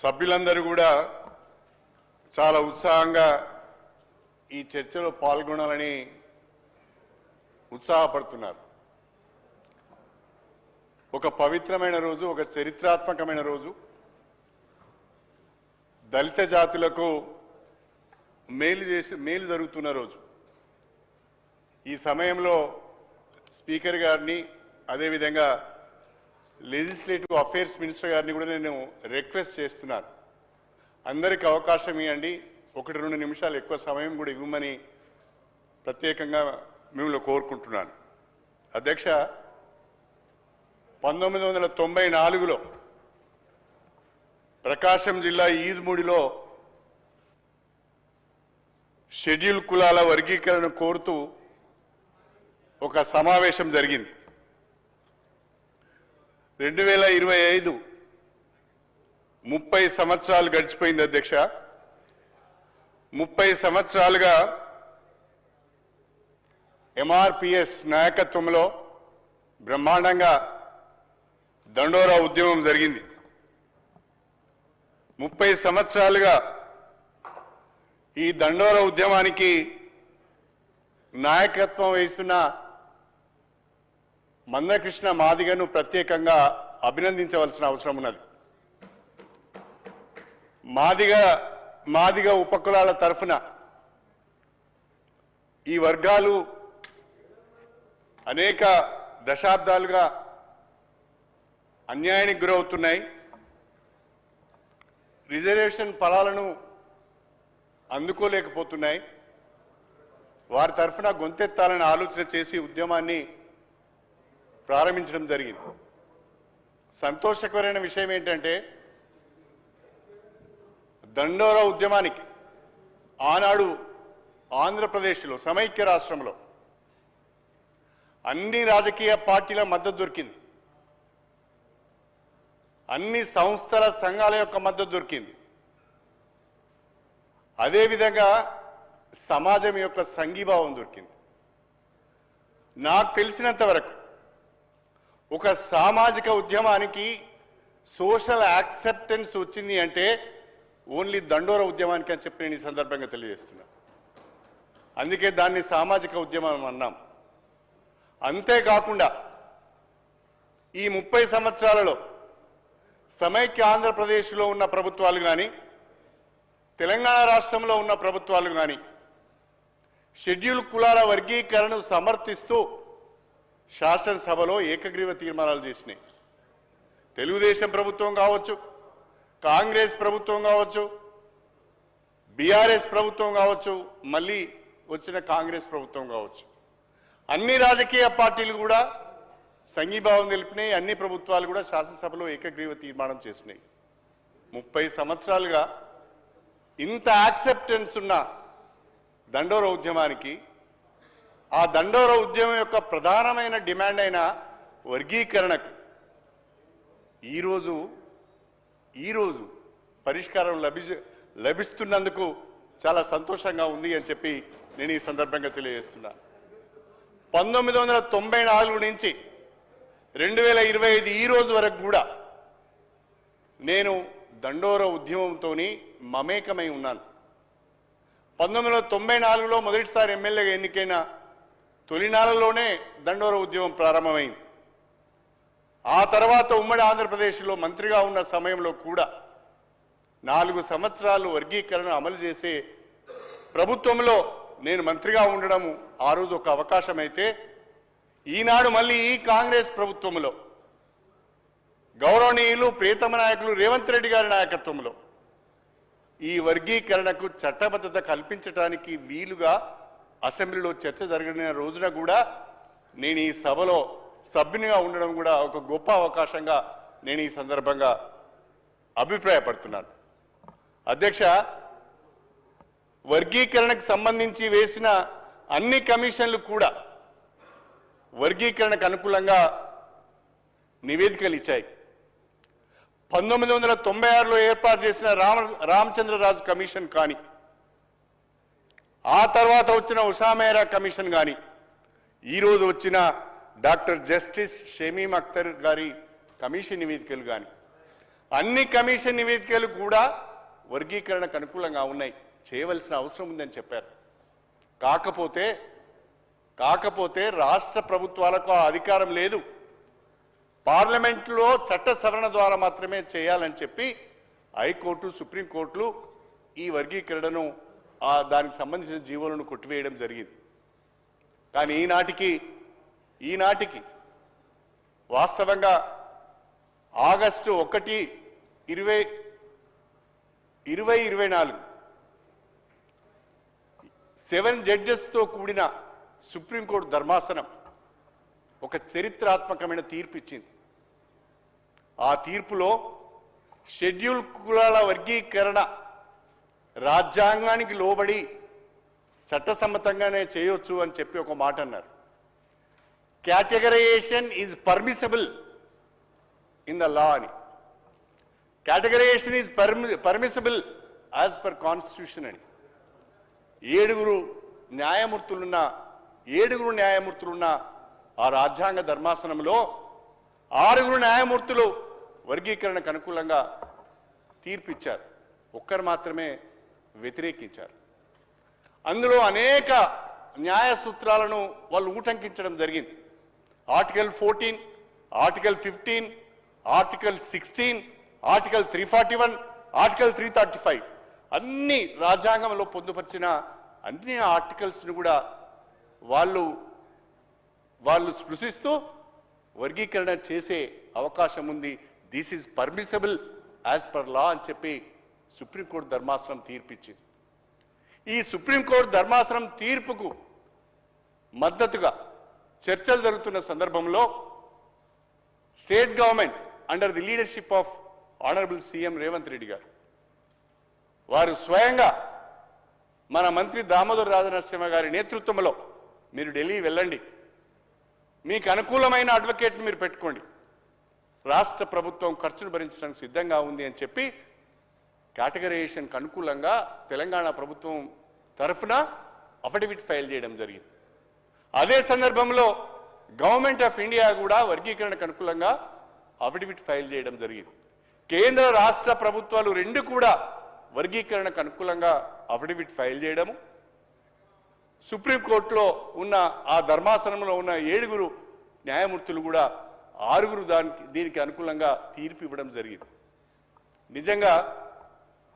సభ్యులందరూ కూడా చాలా ఉత్సాహంగా ఈ చర్చలో పాల్గొనాలని ఉత్సాహపడుతున్నారు. ఒక పవిత్రమైన రోజు, ఒక చరిత్రాత్మకమైన రోజు, దళిత జాతులకు మేలు జరుగుతున్న రోజు. ఈ సమయంలో స్పీకర్ గారిని, అదేవిధంగా లెజిస్లేటివ్ అఫేర్స్ మినిస్టర్ గారిని కూడా నేను రిక్వెస్ట్ చేస్తున్నాను, అందరికీ అవకాశం ఇవ్వండి, 1-2 నిమిషాలు ఎక్కువ సమయం కూడా ఇవ్వమని ప్రత్యేకంగా మిమ్మల్ని కోరుకుంటున్నాను. అధ్యక్ష, 1994లో ప్రకాశం జిల్లా ఈదుమూడిలో షెడ్యూల్ కులాల వర్గీకరణ కోరుతూ ఒక సమావేశం జరిగింది. 2025 30 సంవత్సరాలు గడిచిపోయింది అధ్యక్ష. 30 సంవత్సరాలుగా ఎంఆర్పిఎస్ నాయకత్వంలో బ్రహ్మాండంగా దండోరా ఉద్యమం జరిగింది. 30 సంవత్సరాలుగా ఈ దండోరా ఉద్యమానికి నాయకత్వం వహిస్తున్న మందకృష్ణ మాదిగను ప్రత్యేకంగా అభినందించవలసిన అవసరం ఉన్నది. మాదిగ ఉపకులాల తరఫున ఈ వర్గాలు అనేక దశాబ్దాలుగా అన్యాయానికి గురవుతున్నాయి. రిజర్వేషన్ ఫలాలను అందుకోలేకపోతున్నాయి. వారి తరఫున గొంతెత్తాలని ఆలోచన చేసి ఉద్యమాన్ని ప్రారంభించడం జరిగింది. సంతోషకరమైన విషయం ఏంటంటే, దండోరా ఉద్యమానికి ఆనాడు ఆంధ్రప్రదేశ్లో సమైక్య రాష్ట్రంలో అన్ని రాజకీయ పార్టీల మద్దతు దొరికింది, అన్ని సంస్థల సంఘాల యొక్క మద్దతు దొరికింది. అదేవిధంగా సమాజం యొక్క సంఘీభావం దొరికింది. నాకు తెలిసినంత వరకు ఒక సామాజిక ఉద్యమానికి సోషల్ యాక్సెప్టెన్స్ వచ్చింది అంటే ఓన్లీ దండోరా ఉద్యమానికి అని చెప్పి నేను ఈ సందర్భంగా తెలియజేస్తున్నా. అందుకే దాన్ని సామాజిక ఉద్యమం అన్నాం. అంతేకాకుండా ఈ 30 సంవత్సరాలలో సమైక్య ఆంధ్రప్రదేశ్లో ఉన్న ప్రభుత్వాలు కానీ, తెలంగాణ రాష్ట్రంలో ఉన్న ప్రభుత్వాలు కానీ షెడ్యూల్ కులాల వర్గీకరణను సమర్థిస్తూ శాసనసభలో ఏకగ్రీవ తీర్మానాలు చేసినాయి. తెలుగుదేశం ప్రభుత్వం కావచ్చు, కాంగ్రెస్ ప్రభుత్వం కావచ్చు, బీఆర్ఎస్ ప్రభుత్వం కావచ్చు, మళ్ళీ వచ్చిన కాంగ్రెస్ ప్రభుత్వం కావచ్చు, అన్ని రాజకీయ పార్టీలు కూడా సంఘీభావం తెలిపినాయి. అన్ని ప్రభుత్వాలు కూడా శాసనసభలో ఏకగ్రీవ తీర్మానం చేసినాయి. 30 సంవత్సరాలుగా ఇంత యాక్సెప్టెన్స్ ఉన్న దండోరా ఉద్యమానికి, ఆ దండోరా ఉద్యమం యొక్క ప్రధానమైన డిమాండ్ అయిన వర్గీకరణకు ఈరోజు పరిష్కారం లభిస్తున్నందుకు చాలా సంతోషంగా ఉంది అని చెప్పి నేను ఈ సందర్భంగా తెలియజేస్తున్నా. 1994 నుంచి 2025 ఈ రోజు వరకు కూడా నేను దండోరా ఉద్యమంతో మమేకమై ఉన్నాను. 1994లో మొదటిసారి ఎమ్మెల్యేగా ఎన్నికైన తొలినాళ్లలోనే దండోరా ఉద్యమం ప్రారంభమైంది. ఆ తర్వాత ఉమ్మడి ఆంధ్రప్రదేశ్లో మంత్రిగా ఉన్న సమయంలో కూడా 4 సంవత్సరాలు వర్గీకరణ అమలు చేసే ప్రభుత్వంలో నేను మంత్రిగా ఉండడం ఆ రోజు ఒక అవకాశం అయితే, ఈనాడు మళ్ళీ ఈ కాంగ్రెస్ ప్రభుత్వంలో గౌరవనీయులు ప్రియతమ నాయకులు రేవంత్ రెడ్డి గారి నాయకత్వంలో ఈ వర్గీకరణకు చట్టబద్ధత కల్పించడానికి వీలుగా అసెంబ్లీలో చర్చ జరిగిన రోజున కూడా నేను ఈ సభలో సభ్యునిగా ఉండడం కూడా ఒక గొప్ప అవకాశంగా నేను ఈ సందర్భంగా అభిప్రాయపడుతున్నాను. అధ్యక్ష, వర్గీకరణకు సంబంధించి వేసిన అన్ని కమిషన్లు కూడా వర్గీకరణకు అనుకూలంగా నివేదికలు ఇచ్చాయి. 1996లో ఏర్పాటు చేసిన రామచంద్రరాజు కమిషన్ కానీ, ఆ తర్వాత వచ్చిన ఉషా మెహ్రా కమిషన్ కానీ, ఈరోజు వచ్చిన డాక్టర్ జస్టిస్ షమీమ్ అఖ్తర్ గారి కమిషన్ నివేదికలు కానీ అన్ని కమిషన్ నివేదికలు కూడా వర్గీకరణకు అనుకూలంగా ఉన్నాయి, చేయవలసిన అవసరం ఉందని చెప్పారు. కాకపోతే రాష్ట్ర ప్రభుత్వాలకు ఆ అధికారం లేదు, పార్లమెంట్లో చట్ట సవరణ ద్వారా మాత్రమే చేయాలని చెప్పి హైకోర్టు, సుప్రీంకోర్టులు ఈ వర్గీకరణను దానికి సంబంధించిన జీవోలను కొట్టివేయడం జరిగింది. కానీ ఈనాటికి వాస్తవంగా ఆగస్టు 1, 2024 7 జడ్జెస్తో కూడిన సుప్రీంకోర్టు ధర్మాసనం ఒక చరిత్రాత్మకమైన తీర్పు ఇచ్చింది. ఆ తీర్పులో షెడ్యూల్ కులాల వర్గీకరణ రాజ్యాంగానికి లోబడి చట్టసమ్మతంగానే చేయొచ్చు అని చెప్పి ఒక మాట అన్నారు. Categorization is permissible in the law అని, categorization is permissible as per constitution అని. 7 న్యాయమూర్తులున్న ఆ రాజ్యాంగ ధర్మాసనంలో 6 న్యాయమూర్తులు వర్గీకరణకు అనుకూలంగా తీర్పు ఇచ్చారు, ఒక్కరు మాత్రమే వ్యతిరేకించారు. అందులో అనేక న్యాయ సూత్రాలను వాళ్ళు ఊటంకించడం జరిగింది. Article 14, article 15, article 16, article 341, article 335 అన్ని రాజ్యాంగంలో పొందుపరిచిన అన్ని ఆర్టికల్స్ను కూడా వాళ్ళు స్పృశిస్తూ వర్గీకరణ చేసే అవకాశం ఉంది. This is permissible as per law అని చెప్పి సుప్రీంకోర్టు ధర్మాసనం తీర్పిచ్చింది. ఈ సుప్రీంకోర్టు ధర్మాసనం తీర్పుకు మద్దతుగా చర్చలు జరుగుతున్న సందర్భంలో state government under the leadership of honourable CM Revanth Reddy గారు వారు స్వయంగా మన మంత్రి దామోదర్ రాజనరసింహ గారి నేతృత్వంలో మీరు ఢిల్లీ వెళ్ళండి, మీకు అనుకూలమైన అడ్వకేట్ని మీరు పెట్టుకోండి, రాష్ట్ర ప్రభుత్వం ఖర్చును భరించడానికి సిద్ధంగా ఉంది అని చెప్పి కేటగరైజేషన్కి అనుకూలంగా తెలంగాణ ప్రభుత్వం తరఫున అఫిడవిట్ ఫైల్ చేయడం జరిగింది. అదే సందర్భంలో గవర్నమెంట్ ఆఫ్ ఇండియా కూడా వర్గీకరణకు అనుకూలంగా అఫిడవిట్ ఫైల్ చేయడం జరిగింది. కేంద్ర రాష్ట్ర ప్రభుత్వాలు రెండు కూడా వర్గీకరణకు అనుకూలంగా అఫిడవిట్ ఫైల్ చేయడము, సుప్రీంకోర్టులో ఉన్న ఆ ధర్మాసనంలో ఉన్న 7 న్యాయమూర్తులు కూడా 6 దీనికి అనుకూలంగా తీర్పు ఇవ్వడం జరిగింది. నిజంగా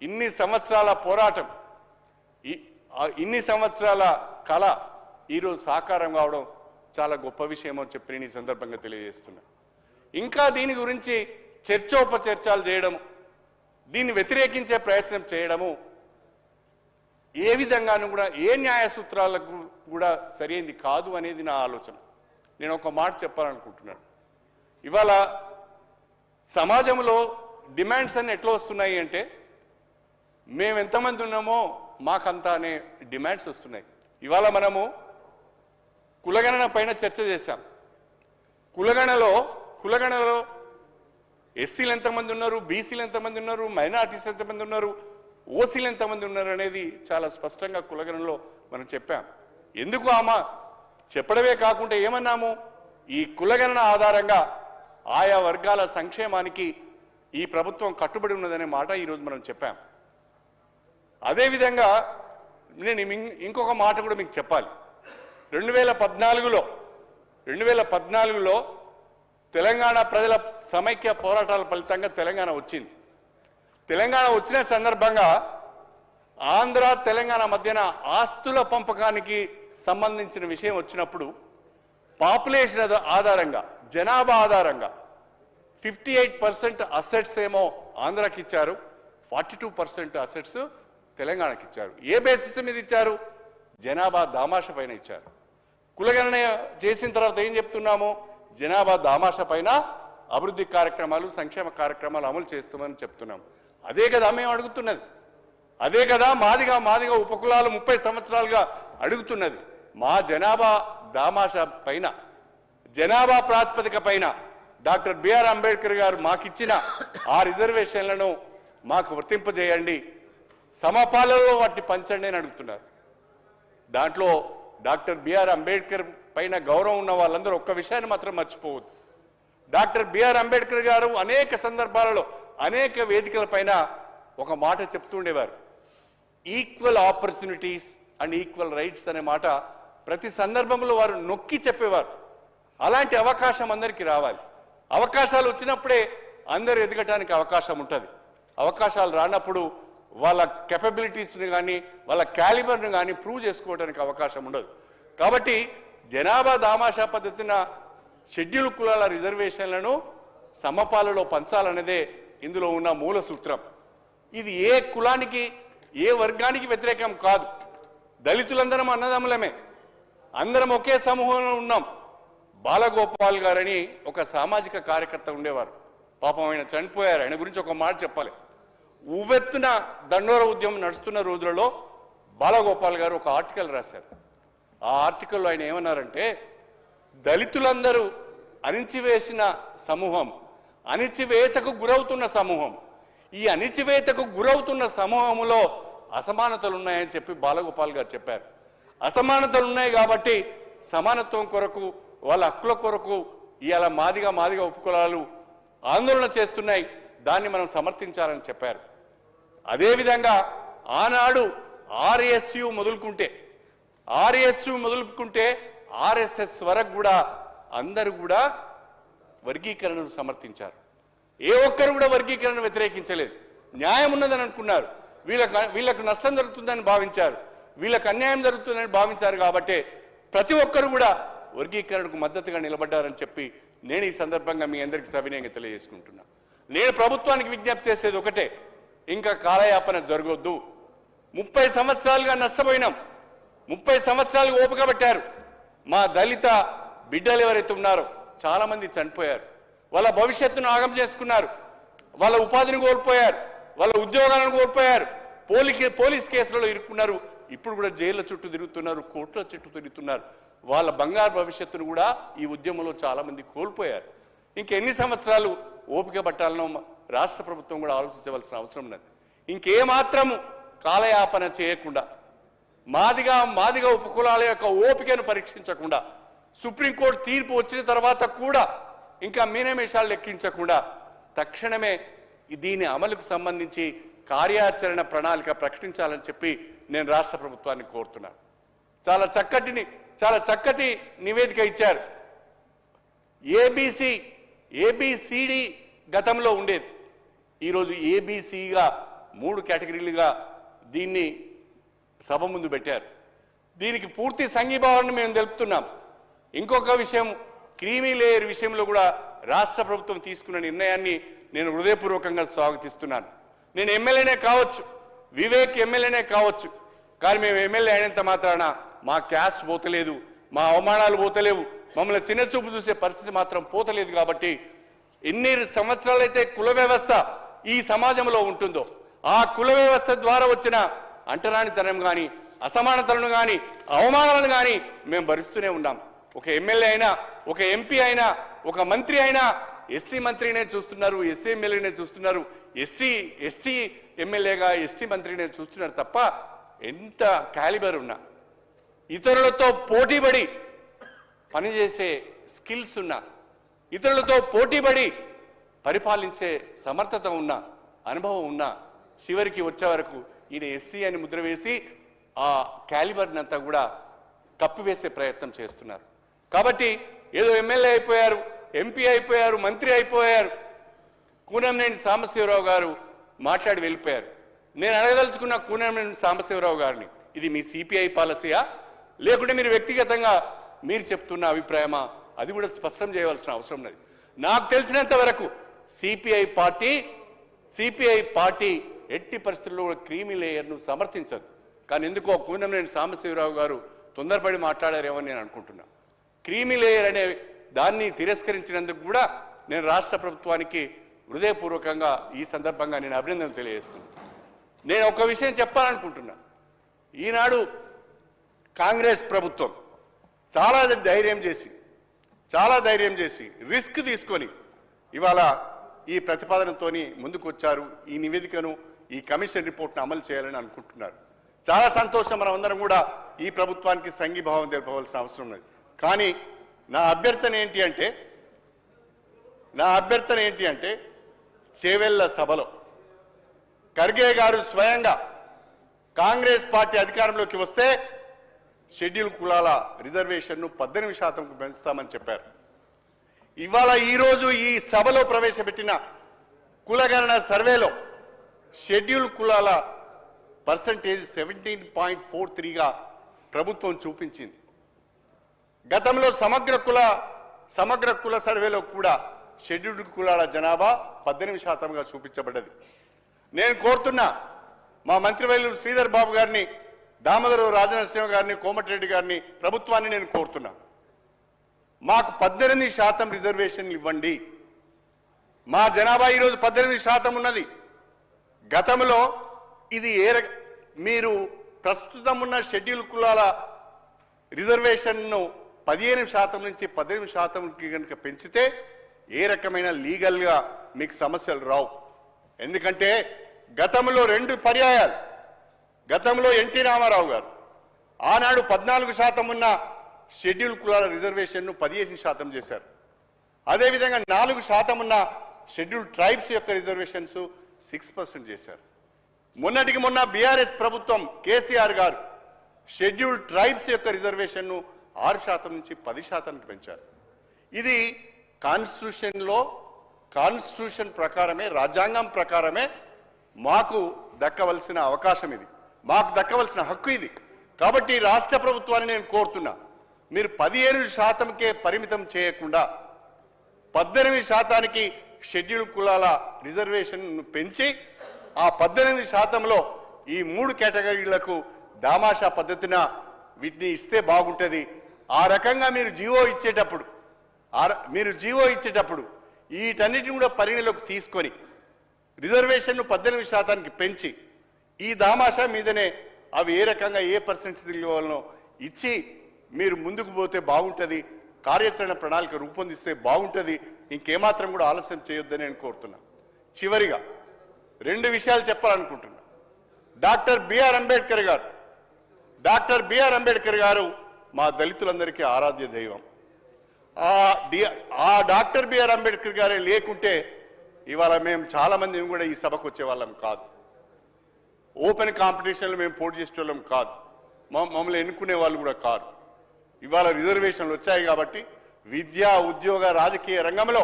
ఇన్ని సంవత్సరాల పోరాటం, ఇన్ని సంవత్సరాల కళ ఈరోజు సాకారం కావడం చాలా గొప్ప విషయం అని చెప్పి నేను ఈ సందర్భంగా తెలియజేస్తున్నా. ఇంకా దీని గురించి చర్చోపచర్చలు చేయడము, దీన్ని వ్యతిరేకించే ప్రయత్నం చేయడము ఏ విధంగానూ కూడా ఏ న్యాయ సూత్రాలకు కూడా సరైనది కాదు అనేది నా ఆలోచన. నేను ఒక మాట చెప్పాలనుకుంటున్నాను. ఇవాళ సమాజంలో డిమాండ్స్ అన్ని ఎట్లా వస్తున్నాయి అంటే, మేము ఎంతమంది ఉన్నామో మాకంతా అనే డిమాండ్స్ వస్తున్నాయి. ఇవాళ మనము కులగణన పైన చర్చ చేశాం. కులగణనలో ఎస్సీలు ఎంతమంది ఉన్నారు, బీసీలు ఎంతమంది ఉన్నారు, మైనార్టీస్ ఎంతమంది ఉన్నారు, ఓసీలు ఎంతమంది ఉన్నారు అనేది చాలా స్పష్టంగా కులగణనలో మనం చెప్పాం. ఎందుకు చెప్పడమే కాకుండా ఏమన్నాము, ఈ కులగణన ఆధారంగా ఆయా వర్గాల సంక్షేమానికి ఈ ప్రభుత్వం కట్టుబడి ఉన్నదనే మాట ఈరోజు మనం చెప్పాం. అదేవిధంగా నేను ఇంకొక మాట కూడా మీకు చెప్పాలి. 2014లో తెలంగాణ ప్రజల సమైక్య పోరాటాల ఫలితంగా తెలంగాణ వచ్చింది. తెలంగాణ వచ్చిన సందర్భంగా ఆంధ్ర తెలంగాణ మధ్యన ఆస్తుల పంపకానికి సంబంధించిన విషయం వచ్చినప్పుడు పాపులేషన్ ఆధారంగా, జనాభా ఆధారంగా 58% అసెట్స్ ఏమో ఆంధ్రాకి ఇచ్చారు, 42% అసెట్స్ తెలంగాణకి ఇచ్చారు. ఏ బేసిస్ మీద ఇచ్చారు? జనాభా దామాష పైన ఇచ్చారు. కులగణన చేసిన తర్వాత ఏం చెప్తున్నాము? జనాభా దామాష పైన అభివృద్ధి కార్యక్రమాలు, సంక్షేమ కార్యక్రమాలు అమలు చేస్తామని చెప్తున్నాం. అదే కదా మేము అడుగుతున్నది, అదే కదా మాదిగా ఉపకులాలు 30 సంవత్సరాలుగా అడుగుతున్నది. మా జనాభా దామాష పైన, జనాభా ప్రాతిపదిక పైన డాక్టర్ బిఆర్ అంబేద్కర్ గారు మాకిచ్చిన ఆ రిజర్వేషన్లను మాకు వర్తింపజేయండి, సమపాలలో వాటిని పంచండి అని అడుగుతున్నారు. దాంట్లో డాక్టర్ బిఆర్ అంబేద్కర్ పైన గౌరవం ఉన్న వాళ్ళందరూ ఒక్క విషయాన్ని మాత్రం మర్చిపోవద్దు. డాక్టర్ బిఆర్ అంబేద్కర్ గారు అనేక సందర్భాలలో అనేక వేదికలపైన ఒక మాట చెప్తూ ఉండేవారు, equal opportunities and equal rights అనే మాట ప్రతి సందర్భంలో వారు నొక్కి చెప్పేవారు. అలాంటి అవకాశం అందరికీ రావాలి. అవకాశాలు వచ్చినప్పుడే అందరు ఎదగటానికి అవకాశం ఉంటుంది. అవకాశాలు రానప్పుడు వాళ్ళ కెపబిలిటీస్ని కానీ వాళ్ళ క్యాలిబర్ని కానీ ప్రూవ్ చేసుకోవడానికి అవకాశం ఉండదు. కాబట్టి జనాభా దామాషా పద్ధతిన షెడ్యూల్ కులాల రిజర్వేషన్లను సమపాలలో పంచాలన్నదే ఇందులో ఉన్న మూల సూత్రం. ఇది ఏ కులానికి ఏ వర్గానికి వ్యతిరేకం కాదు. దళితులందరం అన్నదమ్ములమే, అందరం ఒకే సమూహంలో ఉన్నాం. బాలగోపాల్ గారని ఒక సామాజిక కార్యకర్త ఉండేవారు. పాపం ఆయన చనిపోయారు. ఆయన గురించి ఒక మాట చెప్పాలి. ఉవ్వెత్తున దండోర ఉద్యమం నడుస్తున్న రోజులలో బాలగోపాల్ గారు ఒక ఆర్టికల్ రాశారు. ఆ ఆర్టికల్లో ఆయన ఏమన్నారంటే, దళితులందరూ అణిచివేసిన సమూహం, అణిచివేతకు గురవుతున్న సమూహం, ఈ అణిచివేతకు గురవుతున్న సమూహంలో అసమానతలు ఉన్నాయని చెప్పి బాలగోపాల్ గారు చెప్పారు. అసమానతలు ఉన్నాయి కాబట్టి సమానత్వం కొరకు, వాళ్ళ హక్కుల కొరకు ఇవాళ మాదిగా ఉపకులాలు ఆందోళన చేస్తున్నాయి. దాన్ని మనం సమర్థించాలని చెప్పారు. అదేవిధంగా ఆనాడు ఆర్ఎస్యు మొదలుకుంటే ఆర్ఎస్ఎస్ వరకు కూడా అందరూ కూడా వర్గీకరణను సమర్థించారు. ఏ ఒక్కరు కూడా వర్గీకరణను వ్యతిరేకించలేదు. న్యాయం ఉన్నదని అనుకున్నారు. వీళ్ళకు నష్టం జరుగుతుందని భావించారు, వీళ్ళకు అన్యాయం జరుగుతుందని భావించారు. కాబట్టి ప్రతి ఒక్కరు కూడా వర్గీకరణకు మద్దతుగా నిలబడ్డారని చెప్పి నేను ఈ సందర్భంగా మీ అందరికీ సవినయంగా తెలియజేసుకుంటున్నా. నేను ప్రభుత్వానికి విజ్ఞప్తి చేసేది ఒకటే, ఇంకా కాలయాపన జరగొద్దు. 30 సంవత్సరాలుగా నష్టపోయినాం. 30 సంవత్సరాలు ఓపిక పట్టారు. మా దళిత బిడ్డలు ఎవరైతే ఉన్నారో చాలా మంది చనిపోయారు. వాళ్ళ భవిష్యత్తును ఆగం చేసుకున్నారు. వాళ్ళ ఉపాధిని కోల్పోయారు, వాళ్ళ ఉద్యోగాలను కోల్పోయారు, పోలీస్ కేసులలో ఇరుక్కున్నారు. ఇప్పుడు కూడా జైళ్ళ చుట్టూ తిరుగుతున్నారు, కోర్టుల చుట్టూ తిరుగుతున్నారు. వాళ్ళ బంగారు భవిష్యత్తును కూడా ఈ ఉద్యమంలో చాలా మంది కోల్పోయారు. ఇంకెన్ని సంవత్సరాలు ఓపిక పట్టాలనో రాష్ట్ర ప్రభుత్వం కూడా ఆలోచించవలసిన అవసరం ఉన్నది. ఇంకేమాత్రము కాలయాపన చేయకుండా, మాదిగా ఉపకులాల యొక్క ఓపికను పరీక్షించకుండా, సుప్రీంకోర్టు తీర్పు వచ్చిన తర్వాత కూడా ఇంకా మీనమేషాలు లెక్కించకుండా తక్షణమే దీని అమలుకు సంబంధించి కార్యాచరణ ప్రణాళిక ప్రకటించాలని చెప్పి నేను రాష్ట్ర ప్రభుత్వాన్ని కోరుతున్నాను. చాలా చక్కటి నివేదిక ఇచ్చారు. ఏబిసిడి గతంలో ఉండేది, ఈరోజు ఏబిసిగా 3 కేటగిరీలుగా దీన్ని సభ ముందు పెట్టారు. దీనికి పూర్తి సంఘీభావాన్ని మేము తెలుపుతున్నాం. ఇంకొక విషయం, క్రీమీ లేయర్ విషయంలో కూడా రాష్ట్ర ప్రభుత్వం తీసుకున్న నిర్ణయాన్ని నేను హృదయపూర్వకంగా స్వాగతిస్తున్నాను. నేను ఎమ్మెల్యేనే కావచ్చు, వివేక్ ఎమ్మెల్యేనే కావచ్చు, కానీ మేము ఎమ్మెల్యే అయినంత మాత్రాన మా క్యాస్ట్ పోతలేదు, మా అవమానాలు పోతలేవు, మమ్మల్ని చిన్నచూపు చూసే పరిస్థితి మాత్రం పోతలేదు. కాబట్టి ఎన్ని సంవత్సరాలైతే కుల వ్యవస్థ ఈ సమాజంలో ఉంటుందో, ఆ కుల వ్యవస్థ ద్వారా వచ్చిన అంటరానితనం కానీ, అసమానతలను కానీ, అవమానాలను కానీ మేము భరిస్తూనే ఉన్నాం. ఒక ఎమ్మెల్యే అయినా, ఒక ఎంపీ అయినా, ఒక మంత్రి అయినా ఎస్సీ మంత్రినే చూస్తున్నారు, ఎస్సీ ఎమ్మెల్యేనే చూస్తున్నారు, ఎస్టీ ఎమ్మెల్యేగా ఎస్టీ మంత్రినే చూస్తున్నారు తప్ప ఎంత క్యాలిబర్ ఉన్నా, ఇతరులతో పోటీపడి పనిచేసే స్కిల్స్ ఉన్నా, ఇతరులతో పోటీపడి పరిపాలించే సమర్థత ఉన్న, అనుభవం ఉన్న, చివరికి వచ్చే వరకు ఈయన ఎస్సీ అని ముద్ర వేసి ఆ క్యాలిబర్ని అంతా కూడా కప్పివేసే ప్రయత్నం చేస్తున్నారు. కాబట్టి ఏదో ఎమ్మెల్యే అయిపోయారు, ఎంపీ అయిపోయారు, మంత్రి అయిపోయారు, కూనంనేని సాంబశివరావు గారు మాట్లాడి వెళ్ళిపోయారు. నేను అడగదలుచుకున్న కూనంనేని సాంబశివరావు గారిని, ఇది మీ సిపిఐ పాలసీయా లేకుంటే మీరు వ్యక్తిగతంగా మీరు చెప్తున్న అభిప్రాయమా, అది కూడా స్పష్టం చేయవలసిన అవసరం ఉన్నది. నాకు తెలిసినంత వరకు సిపిఐ పార్టీ ఎట్టి పరిస్థితుల్లో క్రీమీ లేయర్ను సమర్థించదు. కానీ ఎందుకో కూనంనేని సాంబశివరావు గారు తొందరపడి మాట్లాడారేమో నేను అనుకుంటున్నా. క్రీమీ లేయర్ అనే దాన్ని తిరస్కరించినందుకు కూడా నేను రాష్ట్ర ప్రభుత్వానికి హృదయపూర్వకంగా ఈ సందర్భంగా నేను అభినందనలు తెలియజేస్తున్నాను. నేను ఒక విషయం చెప్పాలనుకుంటున్నా. ఈనాడు కాంగ్రెస్ ప్రభుత్వం చాలా ధైర్యం చేసి రిస్క్ తీసుకొని ఇవాళ ఈ ప్రతిపాదనతో ముందుకు వచ్చారు. ఈ నివేదికను, ఈ కమిషన్ రిపోర్ట్ను అమలు చేయాలని అనుకుంటున్నారు. చాలా సంతోషం. మనం అందరం కూడా ఈ ప్రభుత్వానికి సంఘీభావం తెలపవలసిన అవసరం ఉన్నది. కానీ నా అభ్యర్థన ఏంటి అంటే చేవెళ్ల సభలో ఖర్గే గారు స్వయంగా కాంగ్రెస్ పార్టీ అధికారంలోకి వస్తే షెడ్యూల్ కులాల రిజర్వేషన్ను 18% పెంచుతామని చెప్పారు. ఇవాళ ఈరోజు ఈ సభలో ప్రవేశపెట్టిన కులగణన సర్వేలో షెడ్యూల్ కులాల పర్సంటేజ్ 17.43గా ప్రభుత్వం చూపించింది. గతంలో సమగ్ర కుల సర్వేలో కూడా షెడ్యూల్డ్ కులాల జనాభా 18%గా చూపించబడ్డది. నేను కోరుతున్నా మా మంత్రివర్యులు శ్రీధర్ బాబు గారిని, దామోదర రాజనరసింహ గారిని, కోమటిరెడ్డి గారిని, ప్రభుత్వాన్ని నేను కోరుతున్నా, మాకు 18% రిజర్వేషన్లు ఇవ్వండి. మా జనాభా ఈరోజు 18% ఉన్నది. గతంలో ఇది మీరు ప్రస్తుతం ఉన్న షెడ్యూల్ కులాల రిజర్వేషన్ను 15% నుంచి 18%కి కనుక పెంచితే ఏ రకమైన లీగల్గా మీకు సమస్యలు రావు. ఎందుకంటే గతంలో 2 పర్యాయాలు, గతంలో ఎన్టీ రామారావు గారు ఆనాడు 14% ఉన్న షెడ్యూల్ కులాల రిజర్వేషన్ను 15% చేశారు. అదేవిధంగా 4% ఉన్న షెడ్యూల్ ట్రైబ్స్ యొక్క రిజర్వేషన్స్ 6% చేశారు. మొన్నటికి మొన్న బీఆర్ఎస్ ప్రభుత్వం కేసీఆర్ గారు షెడ్యూల్ ట్రైబ్స్ యొక్క రిజర్వేషన్ను 6% నుంచి 10%కి పెంచారు. ఇది కాన్స్టిట్యూషన్ ప్రకారమే, రాజ్యాంగం ప్రకారమే మాకు దక్కవలసిన అవకాశం ఇది, మాకు దక్కవలసిన హక్కు ఇది. కాబట్టి రాష్ట్ర ప్రభుత్వాన్ని నేను కోరుతున్నా, మీరు 17%కే పరిమితం చేయకుండా 18%కి షెడ్యూల్ కులాల రిజర్వేషన్ను పెంచి ఆ 18%లో ఈ 3 కేటగిరీలకు దామాషా పద్ధతిన వీటిని ఇస్తే బాగుంటుంది. ఆ రకంగా మీరు జీవో ఇచ్చేటప్పుడు వీటన్నిటిని కూడా పరిగణలోకి తీసుకొని రిజర్వేషన్ను 18%కి పెంచి ఈ దామాషా మీదనే అవి ఏ రకంగా ఏ పర్సెంటేజ్ ఇవ్వాలనో ఇచ్చి మీరు ముందుకు పోతే బాగుంటుంది. కార్యాచరణ ప్రణాళిక రూపొందిస్తే బాగుంటుంది. ఇంకేమాత్రం కూడా ఆలస్యం చేయొద్దని నేను కోరుతున్నా. చివరిగా 2 విషయాలు చెప్పాలనుకుంటున్నా. డాక్టర్ బిఆర్ అంబేద్కర్ గారు మా దళితులందరికీ ఆరాధ్య దైవం. ఆ డాక్టర్ బిఆర్ అంబేద్కర్ గారే లేకుంటే ఇవాళ మేము చాలామంది కూడా ఈ సభకు వచ్చే వాళ్ళం కాదు. ఓపెన్ కాంపిటీషన్లో మేము పోటీ చేసే వాళ్ళం కాదు. మమ్మల్ని ఎన్నుకునే వాళ్ళు కూడా కాదు. ఇవాళ రిజర్వేషన్లు వచ్చాయి కాబట్టి విద్య, ఉద్యోగ, రాజకీయ రంగంలో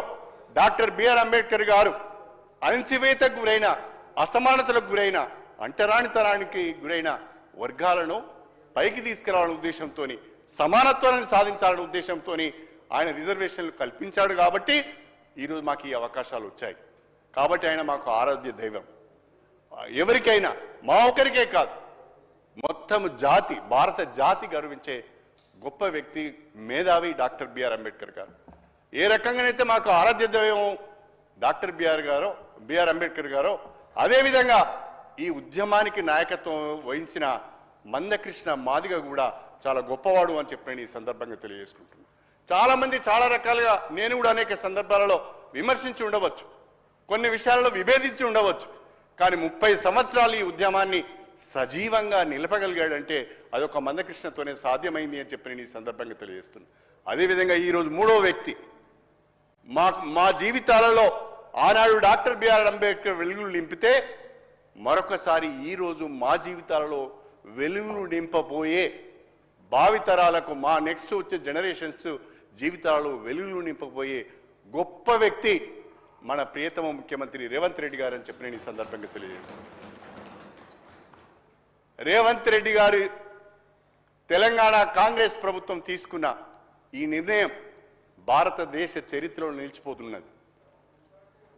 డాక్టర్ బిఆర్ అంబేద్కర్ గారు అణచివేతకు గురైన, అసమానతలకు గురైన, అంటరానితనానికి గురైన వర్గాలను పైకి తీసుకురావాలనే ఉద్దేశంతో, సమానత్వాన్ని సాధించాలనే ఉద్దేశంతో ఆయన రిజర్వేషన్లు కల్పించాడు. కాబట్టి ఈరోజు మాకు ఈ అవకాశాలు వచ్చాయి. కాబట్టి ఆయన మాకు ఆరాధ్య దైవం. ఎవరికైనా, మా ఒకరికే కాదు, మొత్తం జాతి, భారత జాతి గౌరవించే గొప్ప వ్యక్తి, మేధావి డాక్టర్ బిఆర్ అంబేద్కర్ గారు. ఏ రకంగానైతే మాకు ఆరాధ్య దైవం డాక్టర్ బిఆర్ అంబేద్కర్ గారు, అదేవిధంగా ఈ ఉద్యమానికి నాయకత్వం వహించిన మందకృష్ణ మాదిగ కూడా చాలా గొప్పవాడు అని చెప్పి నేను ఈ సందర్భంగా తెలియజేసుకుంటున్నాను. చాలామంది చాలా రకాలుగా, నేను కూడా అనేక సందర్భాలలో విమర్శించి ఉండవచ్చు, కొన్ని విషయాలలో విభేదించి ఉండవచ్చు. కానీ 30 సంవత్సరాలు ఈ ఉద్యమాన్ని సజీవంగా నిలపగలిగాడంటే అదొక మందకృష్ణతోనే సాధ్యమైంది అని చెప్పి నేను ఈ సందర్భంగా తెలియజేస్తున్నాను. అదేవిధంగా ఈరోజు 3వ వ్యక్తి మా జీవితాలలో ఆనాడు డాక్టర్ బిఆర్ అంబేద్కర్ వెలుగులు నింపితే మరొకసారి ఈరోజు మా జీవితాలలో వెలుగులు నింపబోయే భావితరాలకు, మా నెక్స్ట్ వచ్చే జనరేషన్స్ జీవితాలలో వెలుగులు నింపబోయే గొప్ప వ్యక్తి మన ప్రియతమ ముఖ్యమంత్రి రేవంత్ రెడ్డి గారు అని చెప్పి నేను ఈ సందర్భంగా తెలియజేస్తున్నాను. రేవంత్ రెడ్డి గారు తెలంగాణ కాంగ్రెస్ ప్రభుత్వం తీసుకున్న ఈ నిర్ణయం భారతదేశ చరిత్రలో నిలిచిపోతున్నది.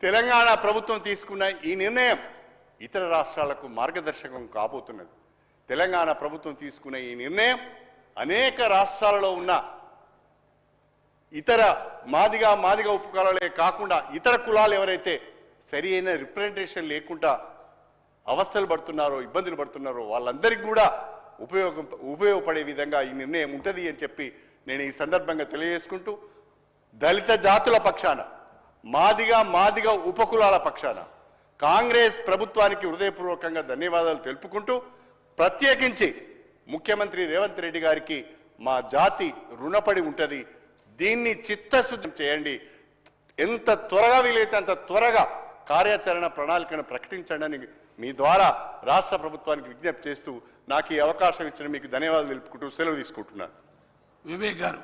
తెలంగాణ ప్రభుత్వం తీసుకున్న ఈ నిర్ణయం ఇతర రాష్ట్రాలకు మార్గదర్శకం కాబోతున్నది. తెలంగాణ ప్రభుత్వం తీసుకున్న ఈ నిర్ణయం అనేక రాష్ట్రాలలో ఉన్న ఇతర మాదిగ ఉపకులాలే కాకుండా ఇతర కులాలు ఎవరైతే సరి అయిన రిప్రజెంటేషన్ లేకుండా అవస్థలు పడుతున్నారో, ఇబ్బందులు పడుతున్నారో వాళ్ళందరికీ కూడా ఉపయోగపడే విధంగా ఈ నిర్ణయం ఉంటుంది అని చెప్పి నేను ఈ సందర్భంగా తెలియజేసుకుంటూ, దళిత జాతుల పక్షాన, మాదిగ ఉపకులాల పక్షాన కాంగ్రెస్ ప్రభుత్వానికి హృదయపూర్వకంగా ధన్యవాదాలు తెలుపుకుంటూ, ప్రత్యేకించి ముఖ్యమంత్రి రేవంత్ రెడ్డి గారికి మా జాతి రుణపడి ఉంటుంది. దీన్ని చిత్తశుద్ధి చేయండి. ఎంత త్వరగా వీలైతే అంత త్వరగా కార్యాచరణ ప్రణాళికను ప్రకటించండి అని మీ ద్వారా రాష్ట్ర ప్రభుత్వానికి విజ్ఞప్తి చేస్తూ నాకు ఈ అవకాశం ఇచ్చిన మీకు ధన్యవాదాలు తెలుపుకుంటూ సెలవు తీసుకుంటున్నాను. వివేక్ గారు.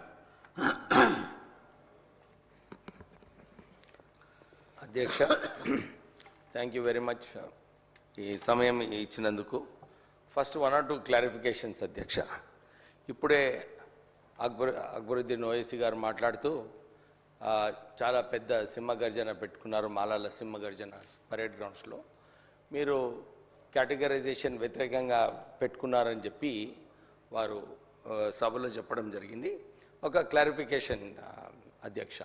అధ్యక్ష, థ్యాంక్ యూ వెరీ మచ్ ఈ సమయం ఇచ్చినందుకు. ఫస్ట్ 1 or 2 క్లారిఫికేషన్స్ అధ్యక్ష. ఇప్పుడే అక్బరుద్దీన్ ఓవైసీ గారు మాట్లాడుతూ చాలా పెద్ద సింహగర్జన పెట్టుకున్నారు మాలాల సింహగర్జన పరేడ్ గ్రౌండ్స్లో. మీరు కేటగరైజేషన్ వ్యతిరేకంగా పెట్టుకున్నారని చెప్పి వారు సభలో చెప్పడం జరిగింది. ఒక క్లారిఫికేషన్ అధ్యక్ష.